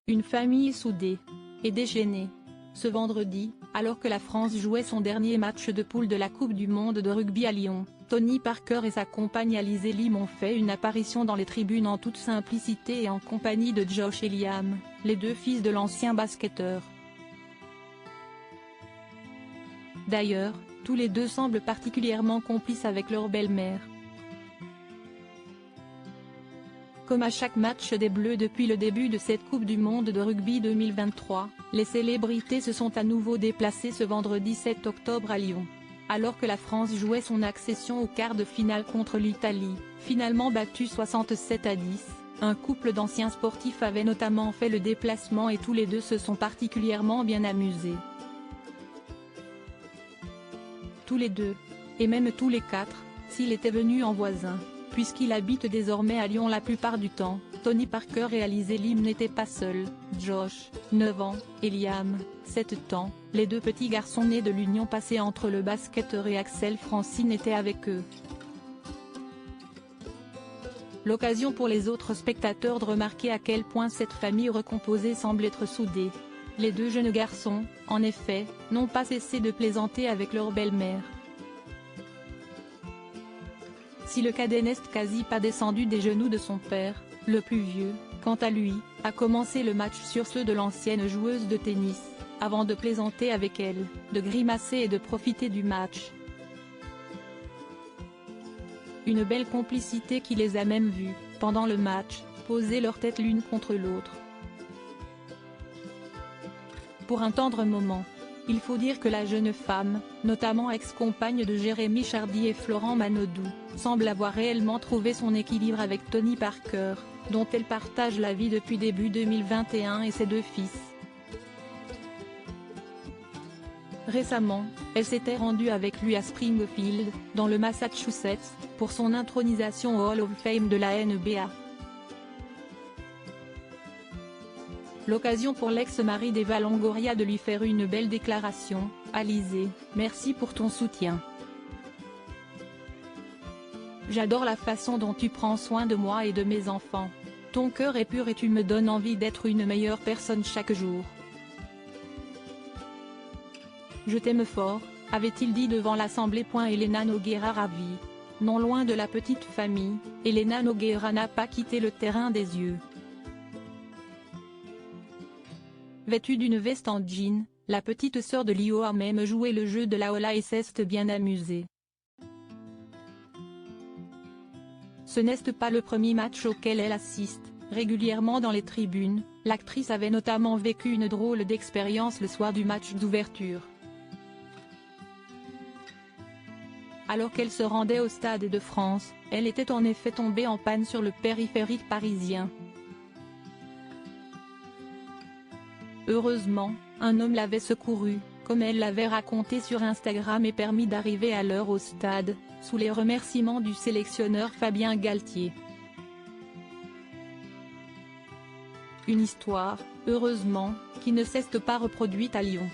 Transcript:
Une famille soudée et déchaînée. Ce vendredi, alors que la France jouait son dernier match de poule de la Coupe du monde de rugby à Lyon, Tony Parker et sa compagne Alizé Lim ont fait une apparition dans les tribunes en toute simplicité et en compagnie de Josh et Liam, les deux fils de l'ancien basketteur. D'ailleurs, tous les deux semblent particulièrement complices avec leur belle-mère. Comme à chaque match des Bleus depuis le début de cette Coupe du monde de rugby 2023, les célébrités se sont à nouveau déplacées ce vendredi 7 octobre à Lyon. Alors que la France jouait son accession au quart de finale contre l'Italie, finalement battue 67-10, un couple d'anciens sportifs avait notamment fait le déplacement et tous les deux se sont particulièrement bien amusés. Tous les deux, et même tous les quatre, s'il était venu en voisin. Puisqu'il habite désormais à Lyon la plupart du temps, Tony Parker et Alizé Lim n'étaient pas seuls. Josh, 9 ans, et Liam, 7 ans, les deux petits garçons nés de l'union passée entre le basketteur et Axel Francine étaient avec eux. L'occasion pour les autres spectateurs de remarquer à quel point cette famille recomposée semble être soudée. Les deux jeunes garçons, en effet, n'ont pas cessé de plaisanter avec leur belle-mère. Si le cadet n'est quasi pas descendu des genoux de son père, le plus vieux, quant à lui, a commencé le match sur ceux de l'ancienne joueuse de tennis, avant de plaisanter avec elle, de grimacer et de profiter du match. Une belle complicité qui les a même vus, pendant le match, poser leurs têtes l'une contre l'autre. Pour un tendre moment. Il faut dire que la jeune femme, notamment ex-compagne de Jérémy Chardy et Florent Manodou, semble avoir réellement trouvé son équilibre avec Tony Parker, dont elle partage la vie depuis début 2021 et ses deux fils. Récemment, elle s'était rendue avec lui à Springfield, dans le Massachusetts, pour son intronisation au Hall of Fame de la NBA. L'occasion pour l'ex-mari d'Eva Longoria de lui faire une belle déclaration. « Alizé, merci pour ton soutien. J'adore la façon dont tu prends soin de moi et de mes enfants. Ton cœur est pur et tu me donnes envie d'être une meilleure personne chaque jour. Je t'aime fort », avait-il dit devant l'Assemblée. Elena Nogueira ravie. Non loin de la petite famille, Elena Nogueira n'a pas quitté le terrain des yeux. Vêtue d'une veste en jean, la petite sœur de Lio a même joué le jeu de la Ola et s'est bien amusée. Ce n'est pas le premier match auquel elle assiste, régulièrement dans les tribunes, l'actrice avait notamment vécu une drôle d'expérience le soir du match d'ouverture. Alors qu'elle se rendait au Stade de France, elle était en effet tombée en panne sur le périphérique parisien. Heureusement, un homme l'avait secourue, comme elle l'avait raconté sur Instagram et permis d'arriver à l'heure au stade, sous les remerciements du sélectionneur Fabien Galtier. Une histoire, heureusement, qui ne s'est pas reproduite à Lyon.